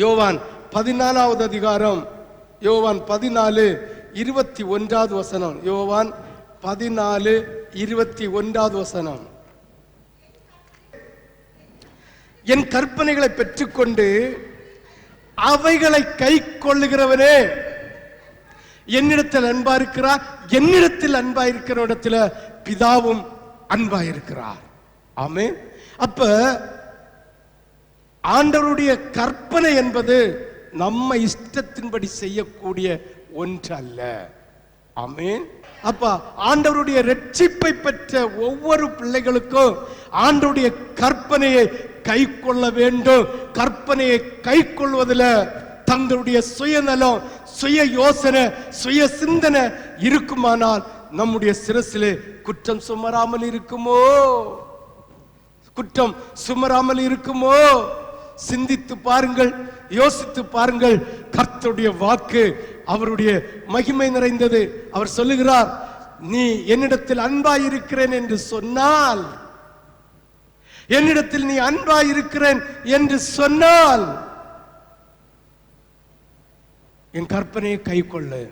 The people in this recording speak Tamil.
யோவான் 14வது அதிகாரம், யோவான் 14:21 வசனம். யோவான் 14:21 வசனம். என் கற்பனைகளை பெற்றுக்கொண்டு அவைகளை கை கொள்ளுகிறவனே என்னிடத்தில் அன்பா இருக்கிறார், என்னிடத்தில் அன்பா இருக்கிற இடத்துல பிதாவும் அன்பா இருக்கிறார். ஆமென். அப்ப ஆண்டவருடைய கற்பனை என்பது நம்ம இஷ்டத்தின்படி செய்யக்கூடிய ஒன்று அல்ல. ஆமென். அப்ப ஆண்டவருடைய ரட்சிப்பை பெற்ற ஒவ்வொரு பிள்ளைகளுக்கும் ஆண்டவருடைய கற்பனையை கை கொள்ள வேண்டும். கற்பனையை கை கொள்வதில் தங்களுடைய சுயநலம், சுய யோசனை, சுய சிந்தனை இருக்குமானால் நம்முடைய சிரசிலே குற்றம் சுமராமல் இருக்குமோ? குற்றம் சுமராமல் இருக்குமோ? சிந்தித்து பாருங்கள், யோசித்து பாருங்கள். கர்த்தருடைய வாக்கு அவருடைய மகிமை நிறைந்தது. அவர் சொல்லுகிறார், நீ என்னிடத்தில் அன்பாய் இருக்கிறேன் என்று சொன்னால், என்னிடத்தில் நீ அன்பாய் இருக்கிறேன் என்று சொன்னால் என் கற்பனையை கை கொள்ளு.